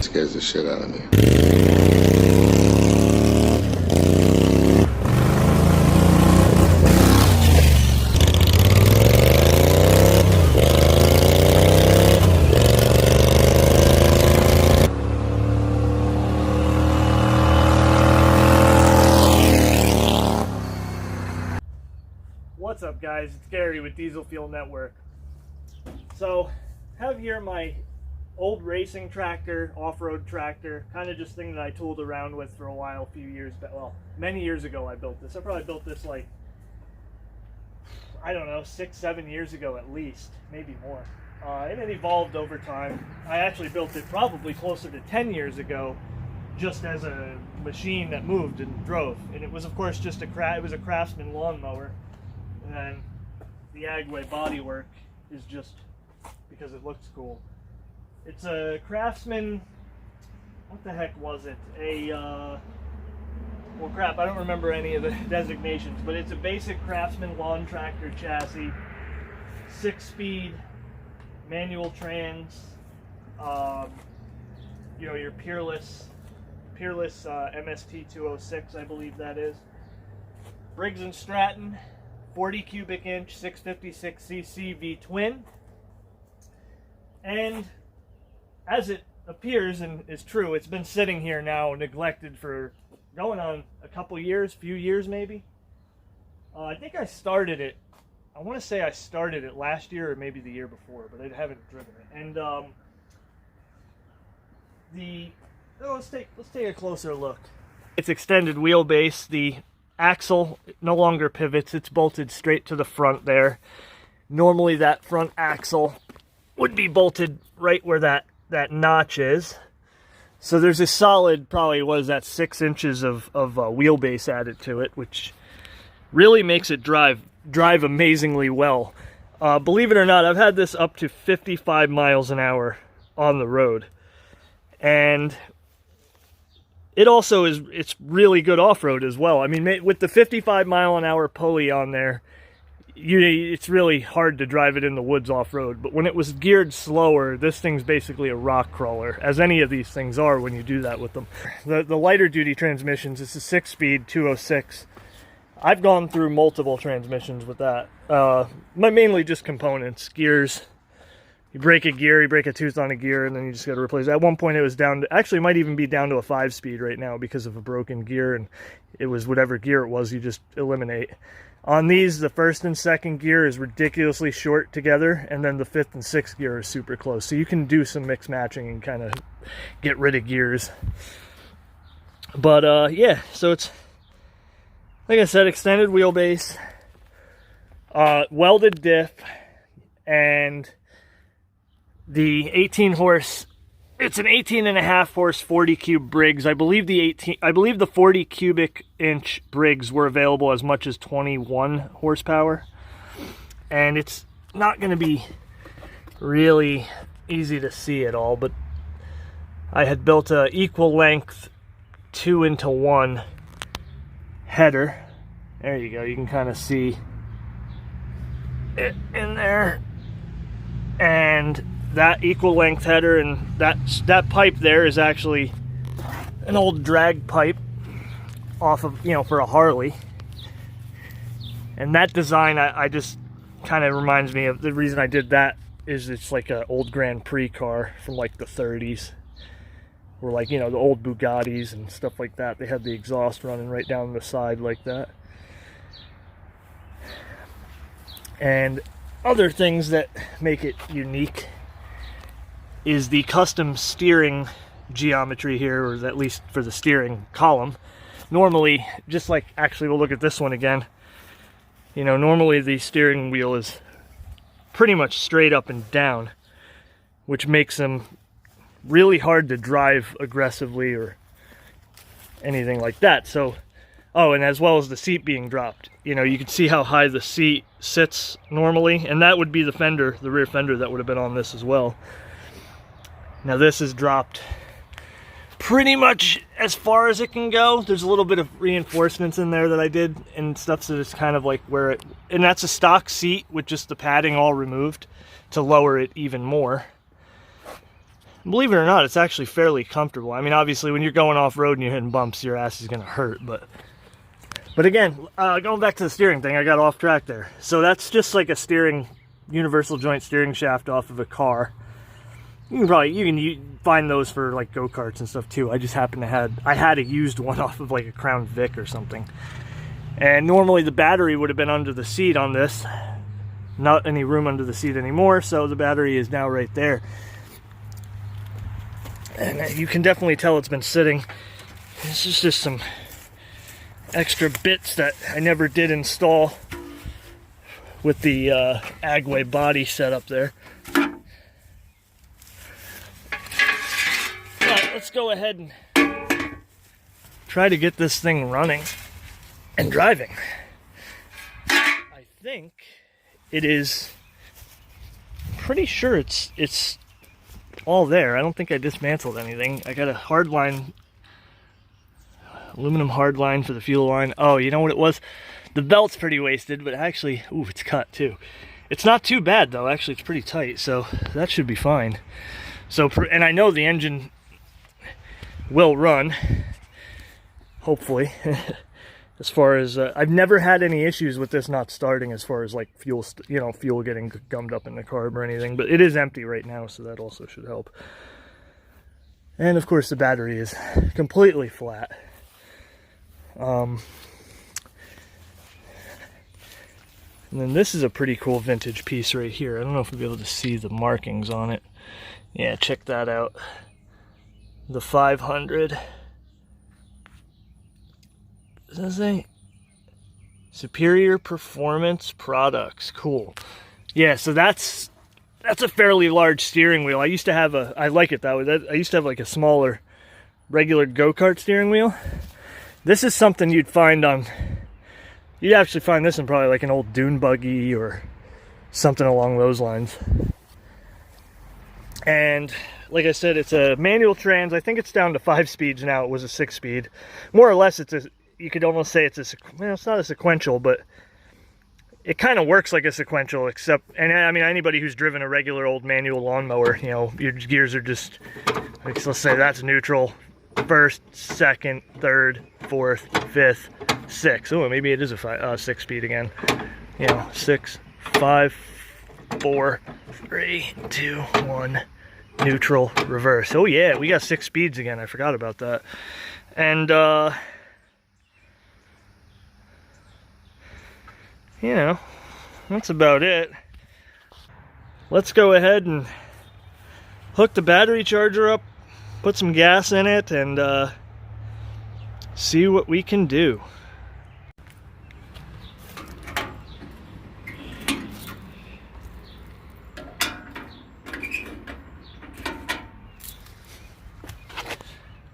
scares the shit out of me. What's up, guys? It's Gary with Diesel Fuel Network. So, have here my old racing tractor, off-road tractor, kind of just thing that I tooled around with for a while, a few years back. Well, many years ago I built this. I probably built this like, I don't know, 6-7 years ago at least, maybe more. And it evolved over time. I actually built it probably closer to 10 years ago, just as a machine that moved and drove. And it was, of course, just it was a Craftsman lawnmower. And then the Agway bodywork is just because it looks cool. It's a Craftsman, what the heck was it? Well crap, I don't remember any of the designations, but it's a basic Craftsman lawn tractor chassis, 6-speed, manual trans, you know, your Peerless MST 206, I believe that is. Briggs & Stratton, 40 cubic inch, 656cc V-twin. And as it appears and is true, it's been sitting here now neglected for going on a few years maybe. I think I started it, I want to say I started it last year or maybe the year before, but I haven't driven it. And let's take a closer look. It's extended wheelbase. The axle no longer pivots, it's bolted straight to the front there. Normally that front axle would be bolted right where that notch is. So there's a solid, probably, what is that, 6 inches of wheelbase added to it, which really makes it drive amazingly well. Believe it or not, I've had this up to 55 miles an hour on the road. And it also it's really good off-road as well. I mean, with the 55 mile an hour pulley on there, it's really hard to drive it in the woods off-road. But when it was geared slower, this thing's basically a rock crawler, as any of these things are when you do that with them. The lighter duty transmissions, it's a 6-speed 206. I've gone through multiple transmissions with that. Mainly just components, gears. You break a gear, you break a tooth on a gear, and then you just got to replace it. At one point it was down to, actually it might even be down to a 5-speed right now because of a broken gear, and it was whatever gear it was, you just eliminate. On these, the first and second gear is ridiculously short together, and then the 5th and 6th gear is super close. So you can do some mix matching and kind of get rid of gears. But yeah, so it's, like I said, extended wheelbase, welded diff, and the 18 horse, it's an 18.5 horse 40 cube Briggs. I believe the 40 cubic inch Briggs were available as much as 21 horsepower. And it's not going to be really easy to see at all, but I had built a equal length 2-into-1 header. There you go, you can kind of see it in there. And that equal length header and that pipe there is actually an old drag pipe off of, you know, for a Harley. And that design, I just kind of reminds me of, the reason I did that is it's like an old Grand Prix car from like the 30s. Or like, you know, the old Bugattis and stuff like that. They had the exhaust running right down the side like that. And other things that make it unique is the custom steering geometry here, or at least for the steering column. Normally, just like, actually we'll look at this one again, you know, normally the steering wheel is pretty much straight up and down, which makes them really hard to drive aggressively or anything like that. So, oh, and as well as the seat being dropped, you know, you can see how high the seat sits normally, and that would be the fender, the rear fender that would have been on this as well. Now this is dropped pretty much as far as it can go. There's a little bit of reinforcements in there that I did and stuff, so it's kind of like where it, and that's a stock seat with just the padding all removed to lower it even more. Believe it or not, it's actually fairly comfortable. I mean, obviously, when you're going off-road and you're hitting bumps, your ass is going to hurt. But again, going back to the steering thing, I got off track there. So that's just like a universal joint steering shaft off of a car. You can find those for like go-karts and stuff too. I just happened to I had a used one off of like a Crown Vic or something. And normally the battery would have been under the seat on this. Not any room under the seat anymore, so the battery is now right there. And you can definitely tell it's been sitting. This is just some extra bits that I never did install with the Agway body setup there. But let's go ahead and try to get this thing running and driving. I think it is pretty sure it's all there. I don't think I dismantled anything. I got a hardline, aluminum hardline for the fuel line. Oh, you know what it was? The belt's pretty wasted, but actually, ooh, it's cut too. It's not too bad though. Actually, it's pretty tight, so that should be fine. So, and I know the engine will run, hopefully. As far as I've never had any issues with this not starting, as far as like fuel, fuel getting gummed up in the carb or anything. But it is empty right now, so that also should help. And of course, the battery is completely flat. And then this is a pretty cool vintage piece right here. I don't know if we'll be able to see the markings on it. Yeah, check that out. The 500. Does that say Superior Performance Products? Cool. Yeah, so that's a fairly large steering wheel. I used to have I like it that way. I used to have like a smaller regular go-kart steering wheel. This is something you'd actually find this in probably like an old dune buggy or something along those lines. And like I said, it's a manual trans. I think it's down to 5 speeds now. It was a 6-speed. More or less, you could almost say it's not a sequential, but it kind of works like a sequential, except, and I mean, anybody who's driven a regular old manual lawnmower, your gears are just, like, let's say that's neutral, first, second, third, fourth, fifth, sixth. Oh, maybe it is a 6-speed again. 6, 5, 4, 3, 2, 1, neutral, reverse. Oh yeah, we got 6 speeds again. I forgot about that. And that's about it. Let's go ahead and hook the battery charger up, put some gas in it, and see what we can do.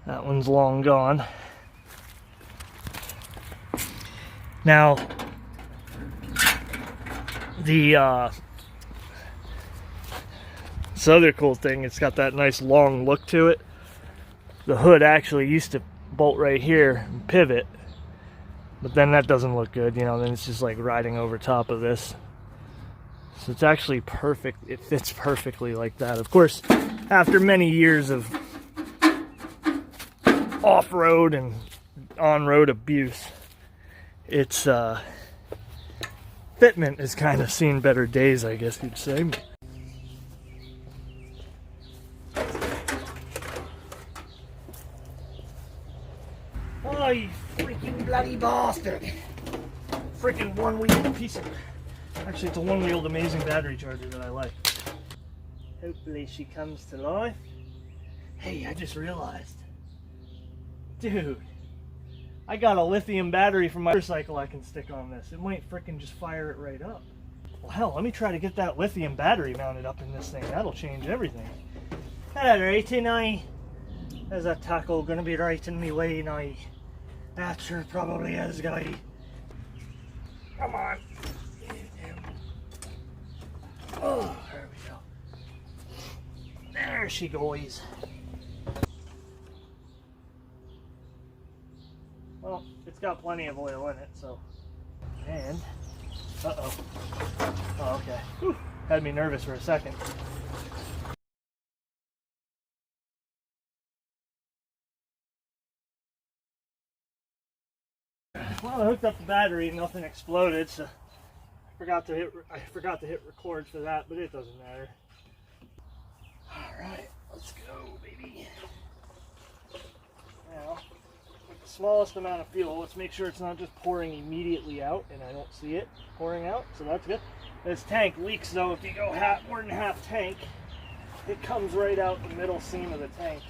That one's long gone. Now, this other cool thing, it's got that nice long look to it. The hood actually used to bolt right here and pivot, but then that doesn't look good, then it's just like riding over top of this. So it's actually perfect. It fits perfectly like that. Of course, after many years of off-road and on-road abuse, it's fitment has kind of seen better days, I guess you'd say. Oh, you freaking bloody bastard! Freaking one-wheeled piece of... Actually, it's a one-wheeled amazing battery charger that I like. Hopefully she comes to life. Hey, I just realized. Dude, I got a lithium battery from my motorcycle I can stick on this. It might frickin' just fire it right up. Well, hell, let me try to get that lithium battery mounted up in this thing. That'll change everything. Alright, now. Is that tackle gonna be right in me way now? That sure probably is, guy. Come on. Oh, there we go. There she goes. Well, it's got plenty of oil in it, so. And, uh-oh. Oh, okay. Whew. Had me nervous for a second. Well, I hooked up the battery, nothing exploded, so I forgot to hit record for that, but it doesn't matter. Alright, let's go, baby. Now, with the smallest amount of fuel, let's make sure it's not just pouring immediately out, and I don't see it pouring out, so that's good. This tank leaks, though. If you go more than half tank, it comes right out the middle seam of the tank.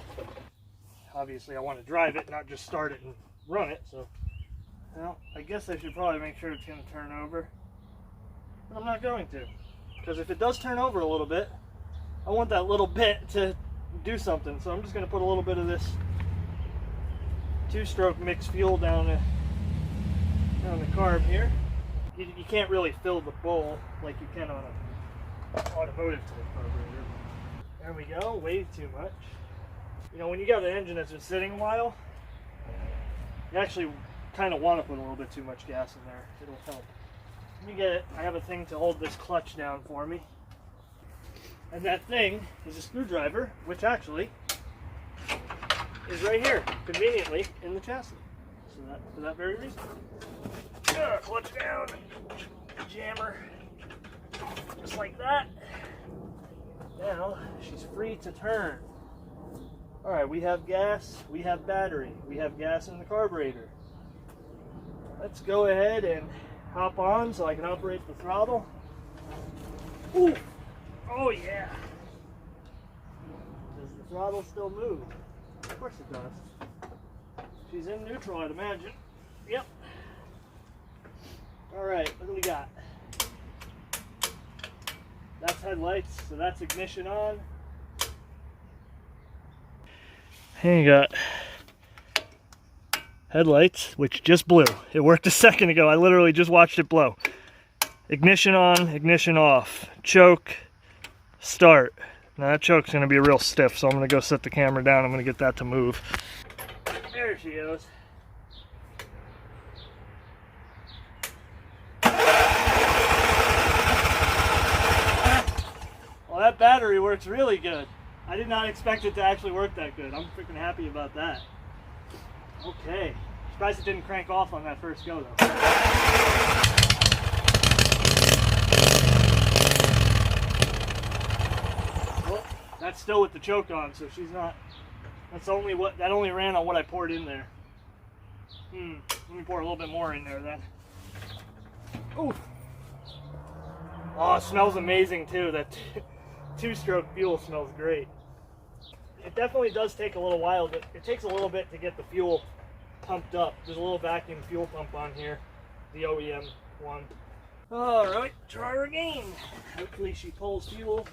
Obviously, I want to drive it, not just start it and run it, so... Well, I guess I should probably make sure it's going to turn over. But I'm not going to. Because if it does turn over a little bit, I want that little bit to do something. So I'm just going to put a little bit of this 2-stroke mixed fuel down the carb here. You can't really fill the bowl like you can on an automotive type carburetor. There we go, way too much. You know, when you got an engine that's been sitting a while, you actually kind of want to put a little bit too much gas in there. It'll help. Let me get it. I have a thing to hold this clutch down for me. And that thing is a screwdriver, which actually is right here, conveniently in the chassis. So for that very reason. Clutch down, jammer, just like that. Now she's free to turn. All right, we have gas, we have battery, we have gas in the carburetor. Let's go ahead and hop on so I can operate the throttle. Ooh. Oh yeah. Does the throttle still move? Of course it does. She's in neutral, I'd imagine. Yep. All right, what do we got? That's headlights, so that's ignition on. And you got headlights, which just blew. It worked a second ago. I literally just watched it blow. Ignition on, ignition off. Choke, start. Now that choke's gonna be real stiff, so I'm gonna go set the camera down. I'm gonna get that to move. There she goes. Well, that battery works really good. I did not expect it to actually work that good. I'm freaking happy about that. Okay. Surprised it didn't crank off on that first go, though. Well, that's still with the choke on, so she's not... That only ran on what I poured in there. Let me pour a little bit more in there then. Ooh. Oh, it smells amazing too. That 2-stroke fuel smells great. It definitely does take a little while. It takes a little bit to get the fuel pumped up. There's a little vacuum fuel pump on here, the OEM one. All right, try her again. Hopefully she pulls fuel.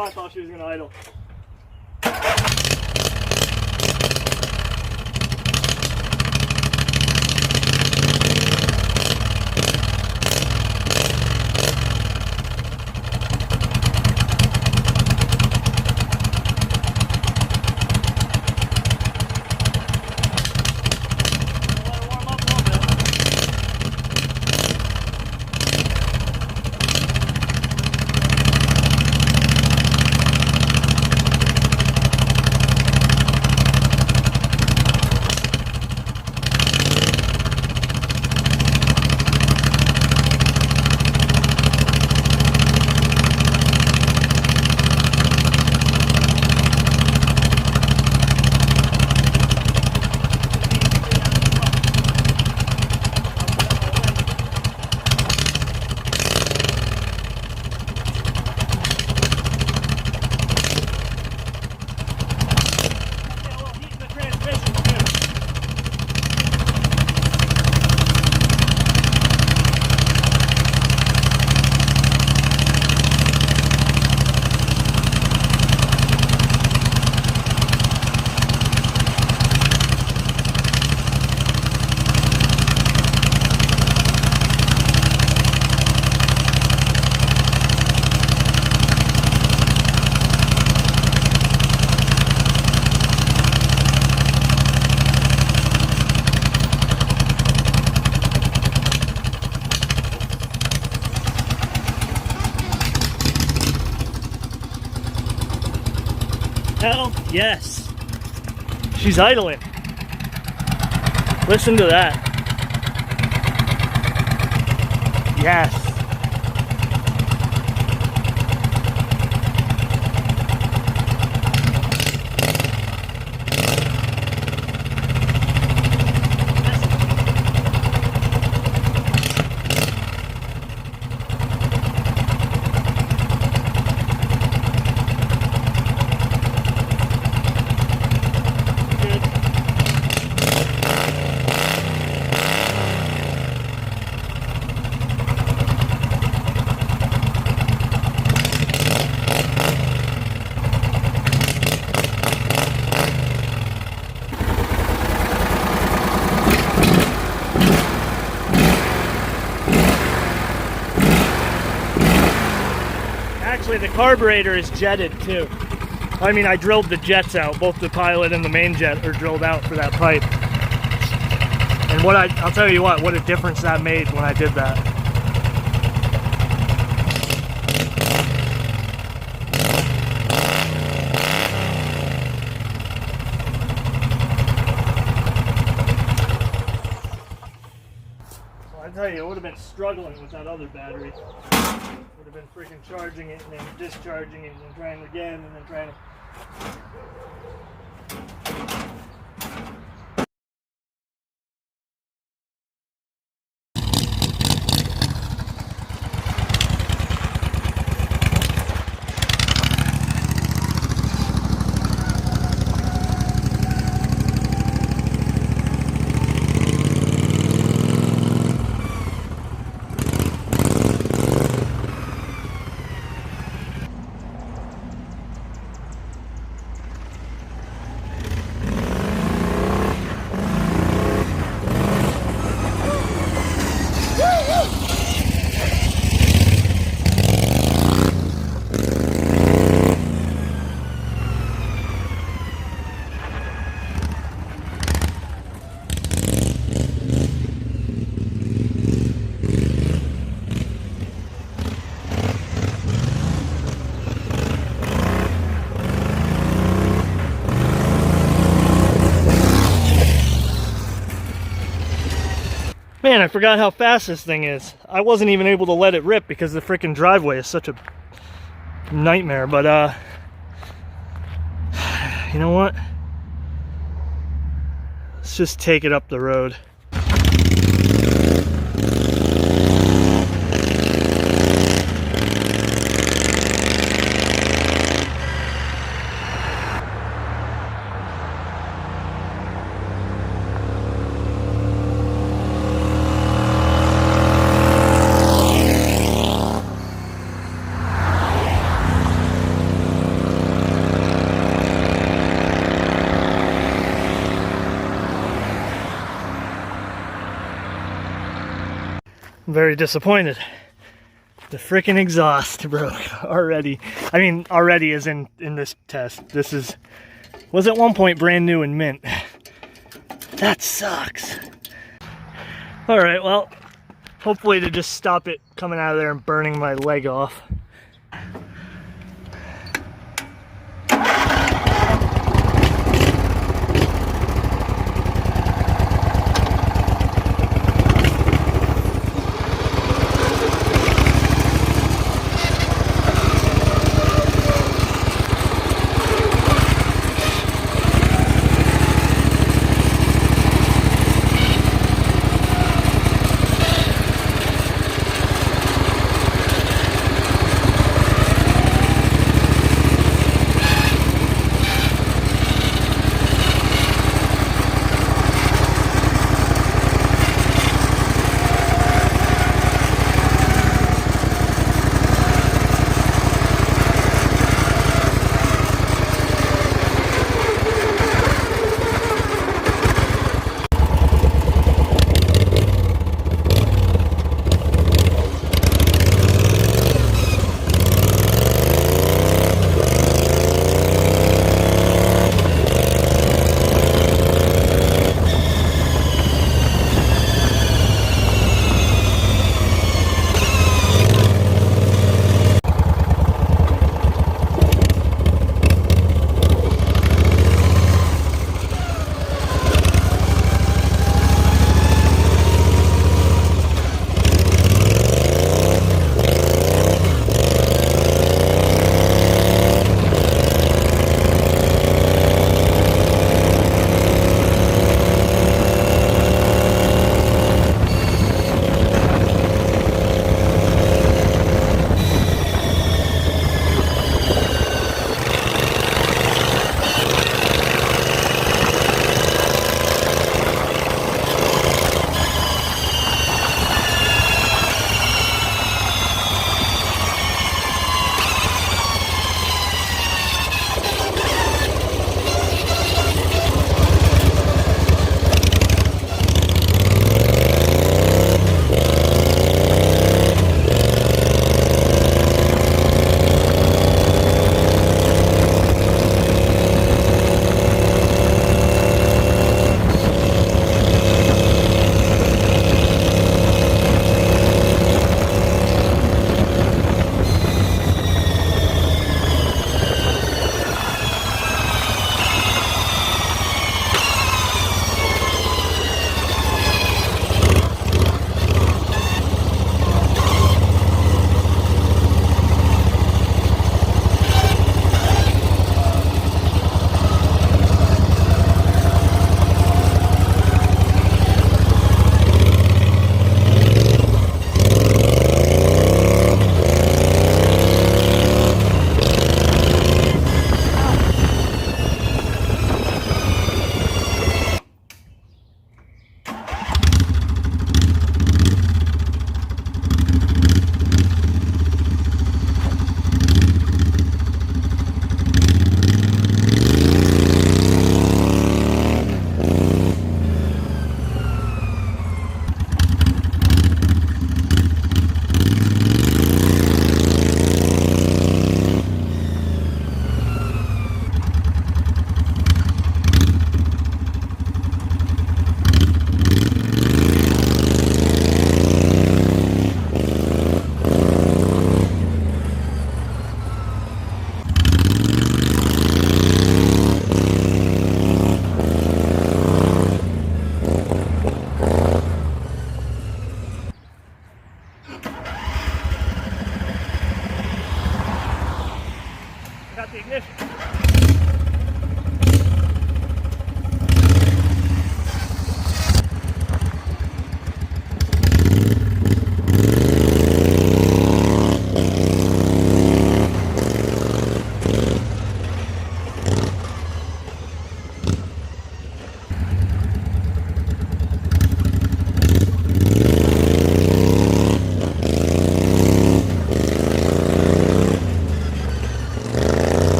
I thought she was going to idle. Yes. She's idling. Listen to that. Yes. Actually, the carburetor is jetted too. I mean, I drilled the jets out. Both the pilot and the main jet are drilled out for that pipe. And I'll tell you what a difference that made when I did that. So I tell you, it would have been struggling with that other battery. Would have been freaking charging it and then discharging it and then trying again and then trying to. Man, I forgot how fast this thing is. I wasn't even able to let it rip because the freaking driveway is such a nightmare, but you know what? Let's just take it up the road. I'm very disappointed. The freaking exhaust broke already. I mean, already is in this test. This was at one point brand new and mint. That sucks. All right, well, hopefully to just stop it coming out of there and burning my leg off.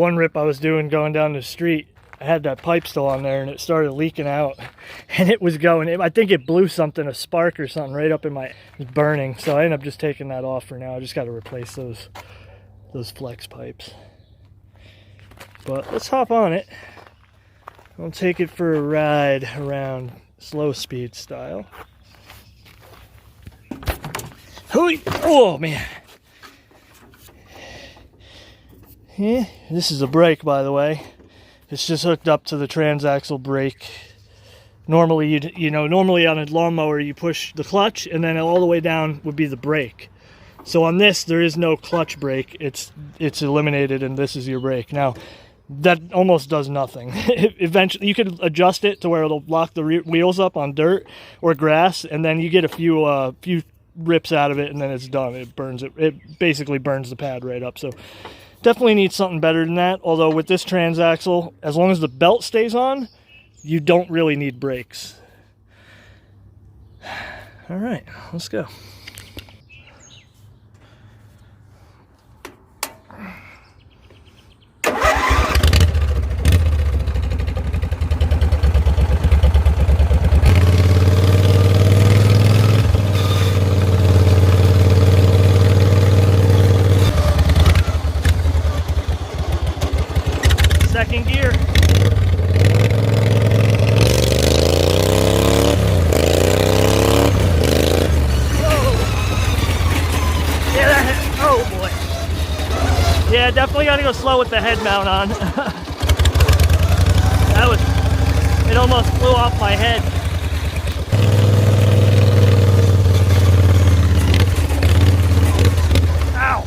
one rip I was doing going down the street, I had that pipe still on there and it started leaking out and it was going, I think it blew something, a spark or something right up in my, it was burning. So I ended up just taking that off for now. I just got to replace those flex pipes. But let's hop on it. I'll take it for a ride around slow speed style. Oh man. Yeah, this is a brake, by the way. It's just hooked up to the transaxle brake. Normally, normally on a lawnmower you push the clutch and then all the way down would be the brake. So on this there is no clutch brake. It's eliminated and this is your brake. Now that almost does nothing. Eventually you could adjust it to where it'll lock the wheels up on dirt or grass, and then you get a few rips out of it and then it's done. It burns it. It basically burns the pad right up. So definitely needs something better than that. Although with this transaxle, as long as the belt stays on, you don't really need brakes. All right, let's go. Second gear. Oh boy. Yeah, definitely gotta go slow with the head mount on. It almost flew off my head. Ow.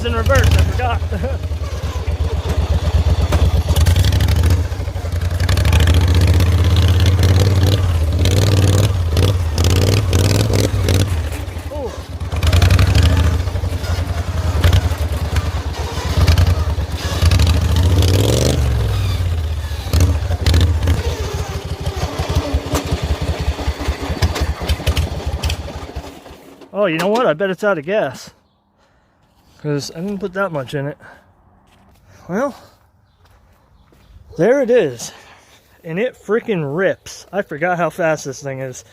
In reverse, I forgot. Oh, you know what? I bet it's out of gas, because I didn't put that much in it. Well, there it is. And it freaking rips. I forgot how fast this thing is.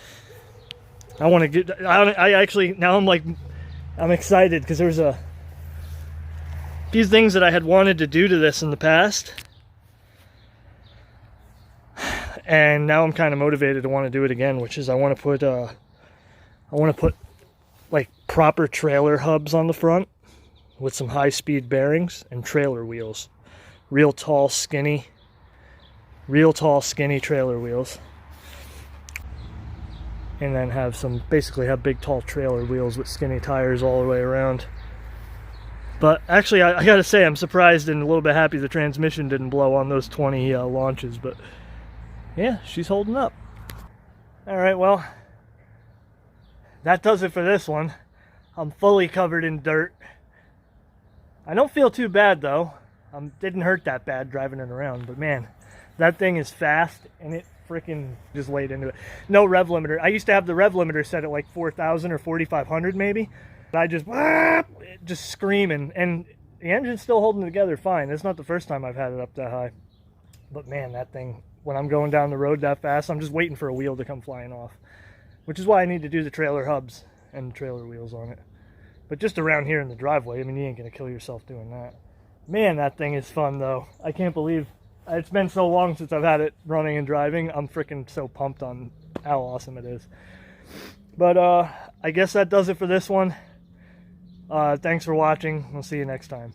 I want to get... I actually... Now I'm excited, because there's a few things that I had wanted to do to this in the past. And now I'm kind of motivated to want to do it again, which is I want to put like proper trailer hubs on the front, with some high-speed bearings and trailer wheels. Real tall, skinny trailer wheels. And then basically have big, tall trailer wheels with skinny tires all the way around. But actually, I gotta say, I'm surprised and a little bit happy the transmission didn't blow on those 20 launches. But yeah, she's holding up. All right, well, that does it for this one. I'm fully covered in dirt. I don't feel too bad though. Didn't hurt that bad driving it around, but man, that thing is fast and it freaking just laid into it. No rev limiter. I used to have the rev limiter set at like 4,000 or 4,500 maybe. I just screaming, and the engine's still holding together fine. It's not the first time I've had it up that high. But man, that thing, when I'm going down the road that fast, I'm just waiting for a wheel to come flying off. Which is why I need to do the trailer hubs and trailer wheels on it. But just around here in the driveway, I mean, you ain't gonna kill yourself doing that. Man, that thing is fun though. I can't believe it's been so long since I've had it running and driving. I'm freaking so pumped on how awesome it is. But I guess that does it for this one. Thanks for watching. We'll see you next time.